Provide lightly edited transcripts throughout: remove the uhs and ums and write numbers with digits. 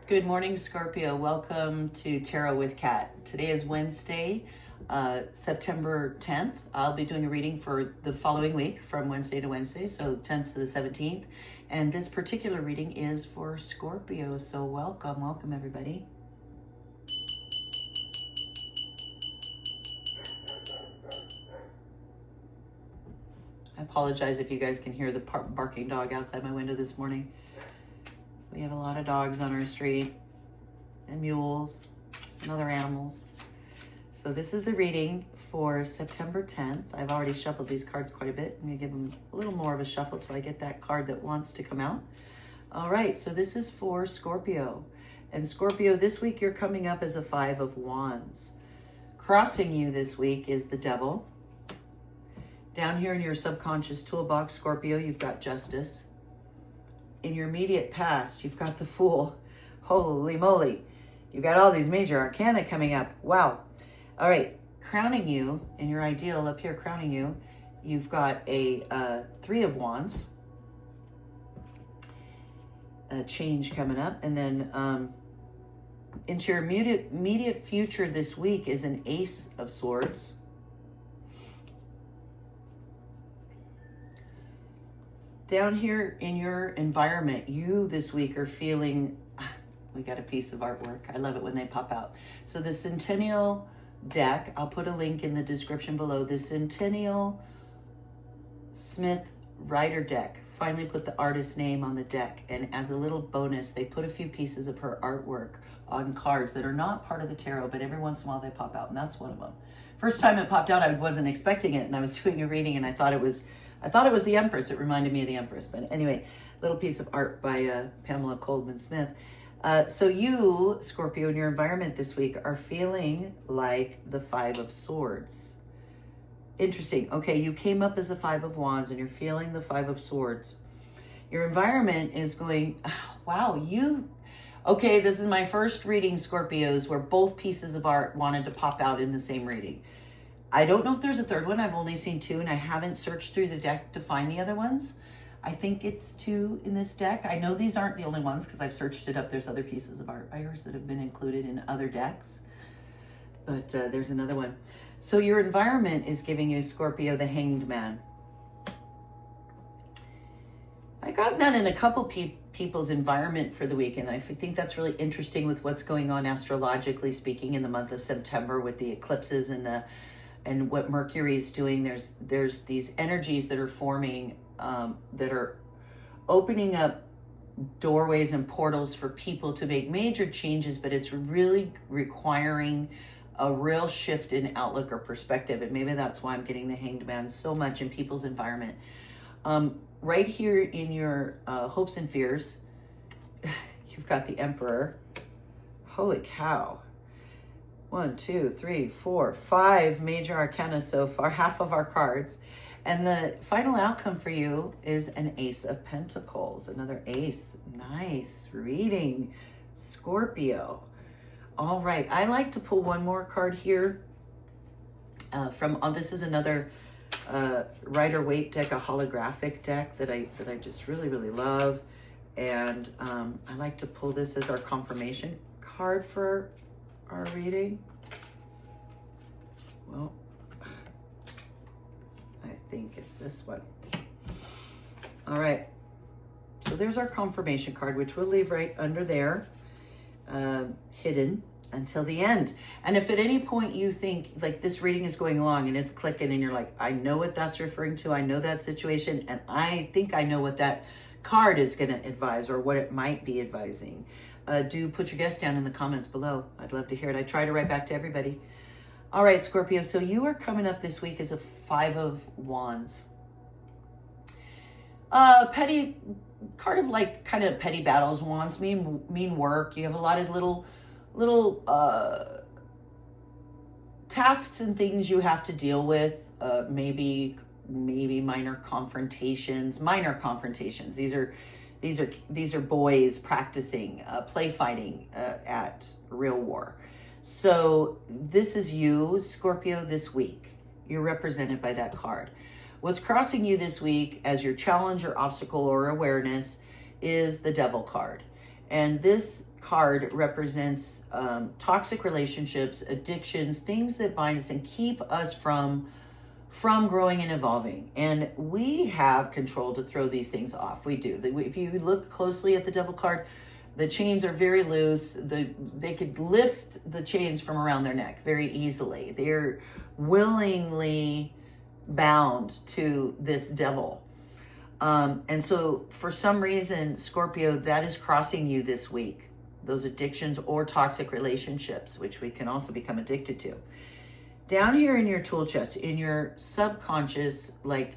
Good morning, Scorpio. Welcome to Tarot with Kat. Today is Wednesday, September 10th. I'll be doing a reading for the following week from Wednesday to Wednesday, so 10th to the 17th. And this particular reading is for Scorpio, so welcome everybody. I apologize if you guys can hear the barking dog outside my window this morning. We have a lot of dogs on our street and mules and other animals. So this is the reading for September 10th. I've already shuffled these cards quite a bit. I'm going to give them a little more of a shuffle till I get that card that wants to come out. All right, so this is for Scorpio. And Scorpio, this week you're coming up as a Five of Wands. Crossing you this week is the Devil. Down here in your subconscious toolbox, Scorpio, you've got Justice. In your immediate past, you've got the Fool. Holy moly. You've got all these major arcana coming up. Wow. All right. Crowning you in your ideal up here, crowning you, you've got a Three of Wands. A change coming up. And then into your immediate future this week is an Ace of Swords. Down here in your environment, you this week are feeling, we got a piece of artwork. I love it when they pop out. So the Centennial deck, I'll put a link in the description below. The Centennial Smith Rider deck finally put the artist's name on the deck. And as a little bonus, they put a few pieces of her artwork on cards that are not part of the tarot, but every once in a while they pop out, and that's one of them. First time it popped out, I wasn't expecting it, and I was doing a reading, and I thought it was the Empress. It reminded me of the Empress. But anyway, little piece of art by Pamela Coleman Smith. So you, Scorpio, in your environment this week are feeling like the Five of Swords. Interesting. Okay, you came up as a Five of Wands and you're feeling the Five of Swords. Your environment is going, oh, wow, okay, this is my first reading, Scorpios, where both pieces of art wanted to pop out in the same reading. I don't know if there's a third one. I've only seen two, and I haven't searched through the deck to find the other ones. I think it's two in this deck. I know these aren't the only ones because I've searched it up. There's other pieces of art by yours that have been included in other decks. But there's another one. So your environment is giving you, Scorpio, the Hanged Man. I got that in a couple people's environment for the week, and I think that's really interesting with what's going on astrologically speaking in the month of September with the eclipses and what Mercury is doing. There's these energies that are forming that are opening up doorways and portals for people to make major changes, but it's really requiring a real shift in outlook or perspective. And maybe that's why I'm getting the Hanged Man so much in people's environment. Right here in your hopes and fears, you've got the Emperor. Holy cow. 1, 2, 3, 4, 5 major arcana so far, half of our cards. And the final outcome for you is an Ace of Pentacles, another ace. Nice reading, Scorpio. All right, I like to pull one more card here this is another Rider-Waite deck, a holographic deck that I just really, really love. And I like to pull this as our confirmation card for our reading. Well, I think it's this one. All right. So there's our confirmation card, which we'll leave right under there, hidden until the end. And if at any point you think like this reading is going along and it's clicking and you're like, I know what that's referring to. I know that situation. And I think I know what that card is going to advise or what it might be advising. Do put your guess down in the comments below. I'd love to hear it. I try to write back to everybody. All right, Scorpio. So you are coming up this week as a Five of Wands. Petty, kind of petty battles. Wands mean work. You have a lot of little tasks and things you have to deal with. Maybe minor confrontations. These are boys practicing play fighting at real war. So this is you, Scorpio, this week. You're represented by that card. What's crossing you this week as your challenge or obstacle or awareness is the Devil card. And this card represents toxic relationships, addictions, things that bind us and keep us from growing and evolving. And we have control to throw these things off. We do. If you look closely at the Devil card, the chains are very loose. They could lift the chains from around their neck very easily. They're willingly bound to this devil. And so for some reason, Scorpio, that is crossing you this week. Those addictions or toxic relationships, which we can also become addicted to. Down here in your tool chest, in your subconscious, like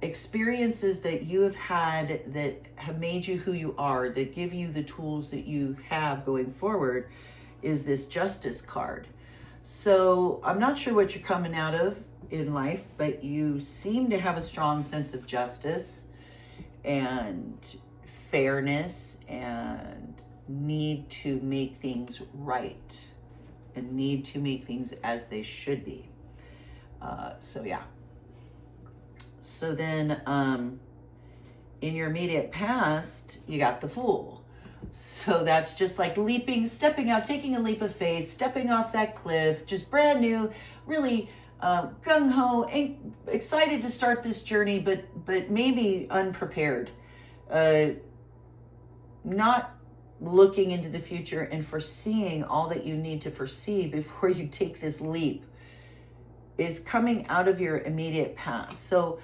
experiences that you have had that have made you who you are, that give you the tools that you have going forward, is this Justice card. So I'm not sure what you're coming out of in life, but you seem to have a strong sense of justice and fairness and need to make things right and need to make things as they should be. So yeah. So then in your immediate past, you got the Fool. So that's just like stepping out, taking a leap of faith, stepping off that cliff, just brand new, really gung-ho, excited to start this journey, but maybe unprepared. Not looking into the future and foreseeing all that you need to foresee before you take this leap is coming out of your immediate past. So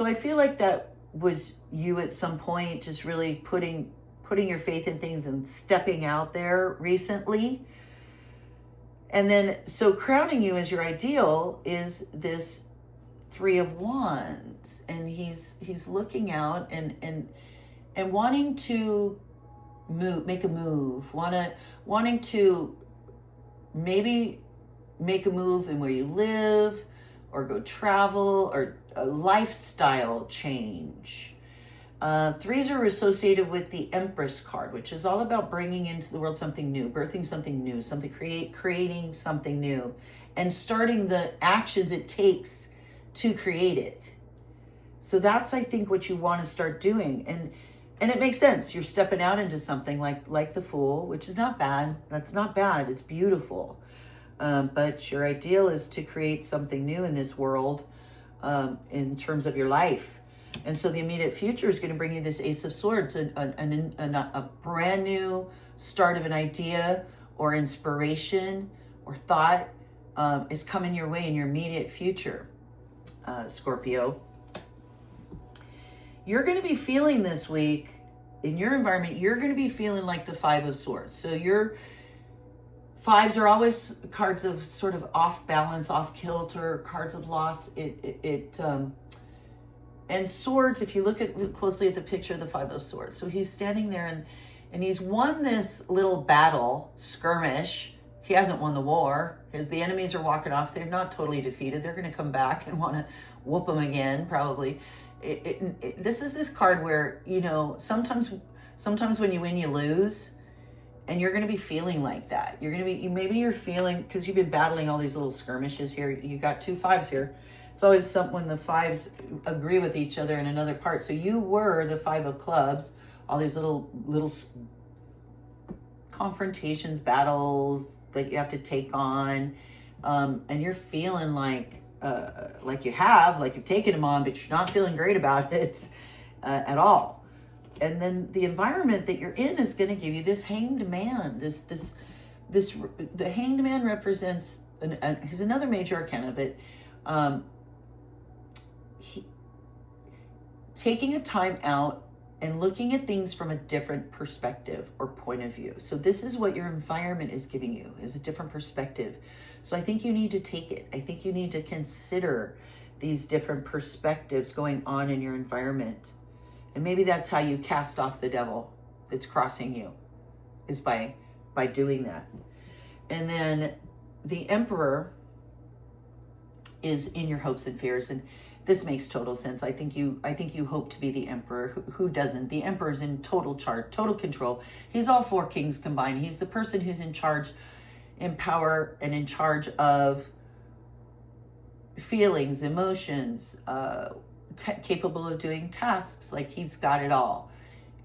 I feel like that was you at some point, just really putting your faith in things and stepping out there recently. And then, so crowning you as your ideal is this Three of Wands, and he's looking out and wanting to make a move, wanting to maybe make a move in where you live, or go travel, or a lifestyle change. Threes are associated with the Empress card, which is all about bringing into the world something new, birthing something new, creating something new, and starting the actions it takes to create it. So that's, I think, what you want to start doing. And it makes sense. You're stepping out into something like the Fool, which is not bad. That's not bad. It's beautiful. But your ideal is to create something new in this world in terms of your life. And so the immediate future is going to bring you this Ace of Swords, a brand new start of an idea or inspiration or thought is coming your way in your immediate future, Scorpio. You're going to be feeling this week in your environment, you're going to be feeling like the Five of Swords. So your fives are always cards of sort of off balance, off kilter, cards of loss. And swords, if you look closely at the picture of the Five of Swords. So he's standing there and he's won this little battle, skirmish. He hasn't won the war because the enemies are walking off. They're not totally defeated. They're going to come back and want to whoop him again, probably. This is this card where, you know, sometimes when you win, you lose, and you're going to be feeling like that. Maybe you're feeling, because you've been battling all these little skirmishes here. You got two fives here. It's always something when the fives agree with each other in another part. So you were the Five of Clubs, all these little confrontations, battles that you have to take on, and you're feeling like you've taken them on, but you're not feeling great about it at all. And then the environment that you're in is going to give you this Hanged Man. The Hanged Man represents he's another major arcana, but taking a time out and looking at things from a different perspective or point of view. So this is what your environment is giving you, is a different perspective. So I think you need to take it. I think you need to consider these different perspectives going on in your environment. And maybe that's how you cast off the devil that's crossing you, is by doing that. And then the Emperor is in your hopes and fears. And this makes total sense. I think you hope to be the Emperor. Who doesn't? The Emperor's in total charge, total control. He's all four kings combined. He's the person who's in charge, in power, and in charge of feelings, emotions, capable of doing tasks. Like, he's got it all.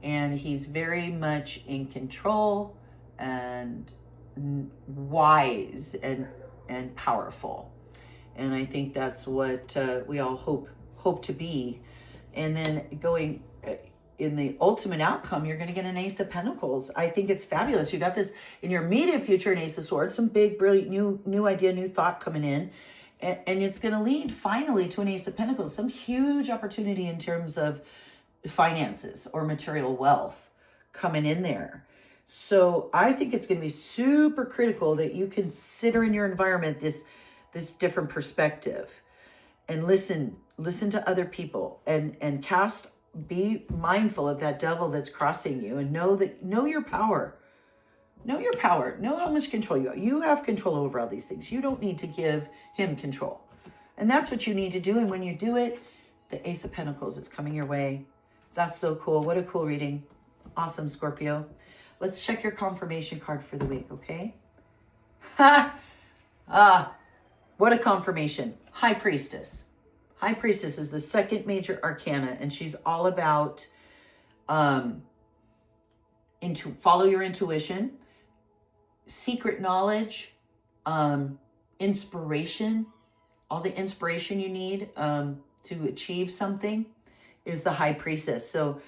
And he's very much in control and wise and powerful. And I think that's what we all hope to be. And then going in the ultimate outcome, you're going to get an Ace of Pentacles. I think it's fabulous. You got this in your immediate future, an Ace of Swords, some big, brilliant, new idea, new thought coming in. And it's going to lead finally to an Ace of Pentacles, some huge opportunity in terms of finances or material wealth coming in there. So I think it's going to be super critical that you consider in your environment this different perspective, and listen to other people, and be mindful of that devil that's crossing you, and know your power. Know your power. Know how much control you have. You have control over all these things. You don't need to give him control. And that's what you need to do. And when you do it, the Ace of Pentacles is coming your way. That's so cool. What a cool reading. Awesome, Scorpio. Let's check your confirmation card for the week, okay? What a confirmation. High Priestess. High Priestess is the second major arcana, and she's all about follow your intuition, secret knowledge, inspiration. All the inspiration you need to achieve something is the High Priestess. So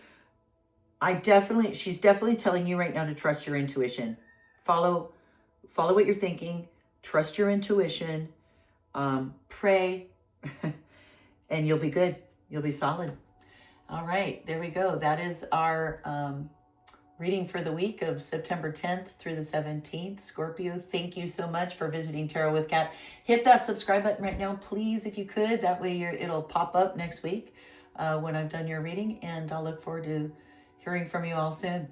she's definitely telling you right now to trust your intuition. Follow what you're thinking. Trust your intuition. Pray, and you'll be good. You'll be solid. All right, there we go. That is our reading for the week of September 10th through the 17th. Scorpio, thank you so much for visiting Tarot with Kat. Hit that subscribe button right now, please, if you could. That way it'll pop up next week when I've done your reading, and I'll look forward to hearing from you all soon.